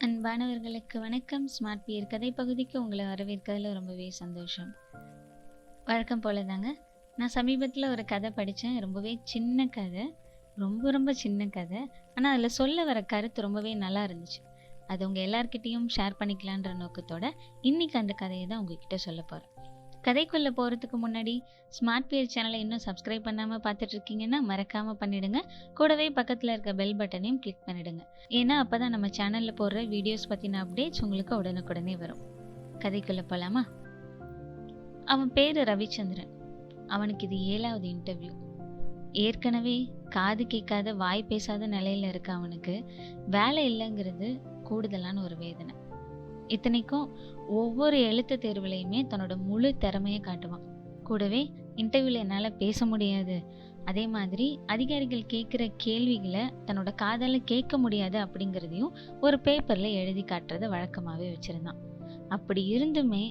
அன்பானவர்களுக்கு வணக்கம். ஸ்மார்ட்பியர் கதை பகுதிக்கு உங்களை வரவேற்கிறதுல ரொம்பவே சந்தோஷம். வழக்கம் போல தாங்க, நான் சமீபத்தில் ஒரு கதை படித்தேன். ரொம்பவே சின்ன கதை, ரொம்ப சின்ன கதை. ஆனால் அதில் சொல்ல வர கருத்து ரொம்பவே நல்லா இருந்துச்சு. அது உங்கள் எல்லார்கிட்டேயும் ஷேர் பண்ணிக்கலான்ற நோக்கத்தோட இன்றைக்கி அந்த கதையை தான் உங்ககிட்ட சொல்ல போகிறேன். கதைக்குள்ளே போகிறதுக்கு முன்னாடி ஸ்மார்ட்பியர் சேனலை இன்னும் சப்ஸ்கிரைப் பண்ணாமல் பார்த்துட்ருக்கீங்கன்னா மறக்காமல் பண்ணிவிடுங்க. கூடவே பக்கத்தில் இருக்க பெல் பட்டனையும் கிளிக் பண்ணிவிடுங்க. ஏன்னா அப்போ தான் நம்ம சேனலில் போடுற வீடியோஸ் பற்றின அப்டேட்ஸ் உங்களுக்கு உடனுக்குடனே வரும். கதைக்குள்ளே போகலாமா? அவன் பேர் ரவிச்சந்திரன். அவனுக்கு இது 7வது இன்டர்வியூ. ஏற்கனவே காது கேட்காத வாய் பேசாத நிலையில் இருக்க அவனுக்கு வேலை இல்லைங்கிறது கூடுதலான ஒரு வேதனை. இத்தனைக்கும் ஒவ்வொரு எழுத்து தேர்வுலையுமே தன்னோட முழு திறமையை காட்டுவான். கூடவே இன்டர்வியூவில் என்னால் பேச முடியாது, அதே மாதிரி அதிகாரிகள் கேட்குற கேள்விகளை தன்னோட காதால் கேட்க முடியாது அப்படிங்கிறதையும் ஒரு பேப்பரில் எழுதி காட்டுறதை வழக்கமாகவே வச்சுருந்தான். அப்படி இருந்துமே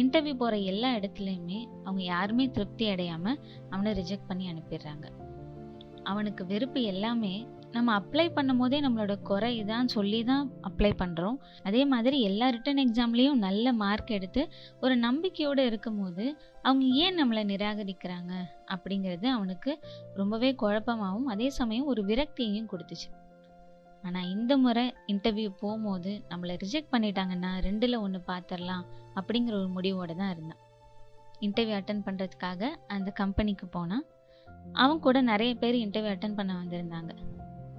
இன்டர்வியூ போகிற எல்லா இடத்துலையுமே அவங்க யாருமே திருப்தி அடையாமல் அவனை ரிஜெக்ட் பண்ணி அனுப்பிடுறாங்க. அவனுக்கு வெறுப்பு எல்லாமே நம்ம அப்ளை பண்ணும் போதே நம்மளோட குறை இதான் சொல்லி தான் அப்ளை பண்ணுறோம். அதே மாதிரி எல்லா ரிட்டன் எக்ஸாம்லேயும் நல்ல மார்க் எடுத்து ஒரு நம்பிக்கையோடு இருக்கும் போது அவங்க ஏன் நம்மளை நிராகரிக்கிறாங்க அப்படிங்கிறது அவனுக்கு ரொம்பவே குழப்பமாகவும் அதே சமயம் ஒரு விரக்தியையும் கொடுத்துச்சு. ஆனால் இந்த முறை இன்டர்வியூ போகும்போது நம்மளை ரிஜெக்ட் பண்ணிட்டாங்கன்னா 2ல் 1 பார்த்துடலாம் அப்படிங்கிற ஒரு முடிவோடு தான் இருந்தான். இன்டர்வியூ அட்டன் பண்ணுறதுக்காக அந்த கம்பெனிக்கு போனான். அவன் கூட நிறைய பேர் இன்டர்வியூ அட்டன் பண்ண வந்திருந்தாங்க.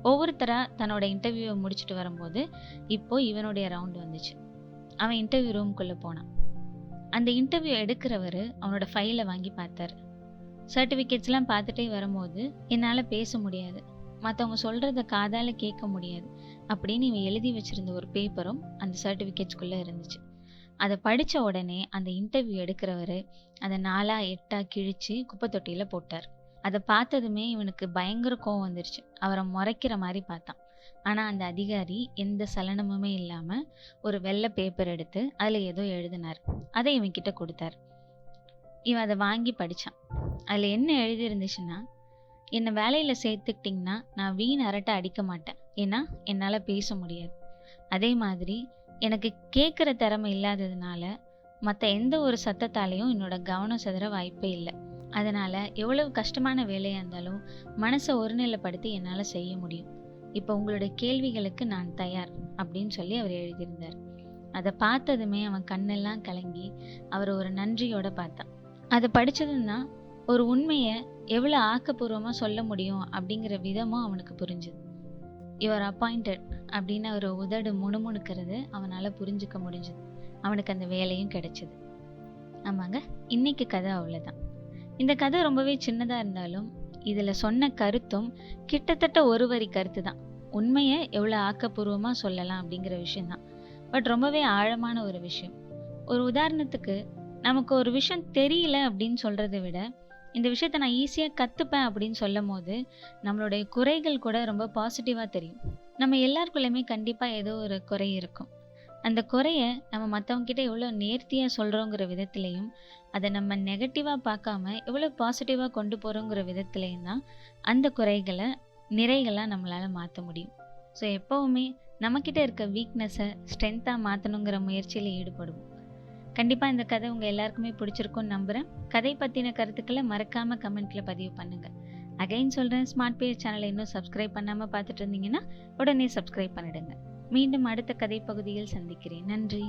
ஒவ்வொருத்தராக தன்னோட இன்டர்வியூவை முடிச்சுட்டு வரும்போது இப்போ இவனுடைய ரவுண்டு வந்துச்சு. அவன் இன்டர்வியூ ரூம்குள்ளே போனான். அந்த இன்டர்வியூ எடுக்கிறவர் அவனோட ஃபைலை வாங்கி பார்த்தார். சர்டிஃபிகேட்ஸ்லாம் பார்த்துட்டே வரும்போது என்னால் பேச முடியாது, மற்றவங்க சொல்கிறத காதால் கேட்க முடியாது அப்படின்னு இவன் எழுதி வச்சுருந்த ஒரு பேப்பரும் அந்த சர்டிஃபிகேட்ஸ்குள்ளே இருந்துச்சு. அதை படித்த உடனே அந்த இன்டர்வியூ எடுக்கிறவர் அதை 4 8 கிழித்து குப்பை தொட்டியில் போட்டார். அதை பார்த்ததுமே இவனுக்கு பயங்கர கோவம் வந்துருச்சு. அவரை முறைக்கிற மாதிரி பார்த்தான். ஆனால் அந்த அதிகாரி எந்த சலனமுமே இல்லாமல் ஒரு வெள்ளை பேப்பர் எடுத்து அதில் ஏதோ எழுதினார். அதை இவன்கிட்ட கொடுத்தார். இவன் அதை வாங்கி படித்தான். அதில் என்ன எழுதியிருந்துச்சுன்னா, என்னை வேலையில் சேர்த்துக்கிட்டிங்கன்னா நான் வீண் அரட்டை அடிக்க மாட்டேன், ஏன்னா என்னால் பேச முடியாது. அதே மாதிரி எனக்கு கேட்குற திறமை இல்லாததுனால மற்ற எந்த ஒரு சத்தத்தாலையும் என்னோட கவனம் சிதற வாய்ப்பே இல்லை. அதனால் எவ்வளவு கஷ்டமான வேலையாக இருந்தாலும் மனசை ஒருநிலைப்படுத்தி என்னால் செய்ய முடியும். இப்போ உங்களோட கேள்விகளுக்கு நான் தயார் அப்படின்னு சொல்லி அவர் எழுதியிருந்தார். அதை பார்த்ததுமே அவன் கண்ணெல்லாம் கலங்கி அவர் ஒரு நன்றியோடு பார்த்தான். அதை படித்ததும் தான் ஒரு உண்மையை எவ்வளோ ஆக்கப்பூர்வமாக சொல்ல முடியும் அப்படிங்கிற விதமும் அவனுக்கு புரிஞ்சுது. யுவர் அப்பாயிண்டட் அப்படின்னு அவர் உதடு முணுமுணுக்கிறது அவனால் புரிஞ்சுக்க முடிஞ்சுது. அவனுக்கு அந்த வேலையும் கிடைச்சிது. ஆமாங்க, இன்னைக்கு கதை அவ்வளோதான். இந்த கதை ரொம்பவே சின்னதாக இருந்தாலும் இதில் சொன்ன கருத்தும் கிட்டத்தட்ட ஒரு வரி கருத்து தான். உண்மையை எவ்வளோ ஆக்கப்பூர்வமாக சொல்லலாம் அப்படிங்கிற விஷயந்தான். பட் ரொம்பவே ஆழமான ஒரு விஷயம். ஒரு உதாரணத்துக்கு, நமக்கு ஒரு விஷயம் தெரியல அப்படின்னு சொல்கிறத விட இந்த விஷயத்தை நான் ஈஸியாக கற்றுப்பேன் அப்படின்னு சொல்லும் போது நம்மளுடைய குறைகள் கூட ரொம்ப பாசிட்டிவாக தெரியும். நம்ம எல்லாருக்குள்ளேயுமே கண்டிப்பாக ஏதோ ஒரு குறை இருக்கும். அந்த குறையை நம்ம மற்றவங்ககிட்ட எவ்வளோ நேர்த்தியாக சொல்கிறோங்கிற விதத்துலேயும் அதை நம்ம நெகட்டிவாக பார்க்காம எவ்வளோ பாசிட்டிவாக கொண்டு போகிறோங்கிற விதத்துலேயும் தான் அந்த குறைகளை நிறைகளாக நம்மளால் மாற்ற முடியும். ஸோ எப்போவுமே நம்மக்கிட்ட இருக்க வீக்னஸை ஸ்ட்ரென்த்தாக மாற்றணுங்கிற முயற்சியில் ஈடுபடுவோம். கண்டிப்பாக இந்த கதை உங்கள் எல்லாருக்குமே பிடிச்சிருக்கும்னு நம்புகிறேன். கதை பற்றின கருத்துக்களை மறக்காமல் கமெண்ட்டில் பதிவு பண்ணுங்கள். அகைன் சொல்கிறேன், ஸ்மார்ட்பியர் சேனலை இன்னும் சப்ஸ்கிரைப் பண்ணாமல் பார்த்துட்டு இருந்தீங்கன்னா உடனே சப்ஸ்கிரைப் பண்ணிடுங்க. மீண்டும் அடுத்த கதை பகுதியில் சந்திக்கிறேன். நன்றி.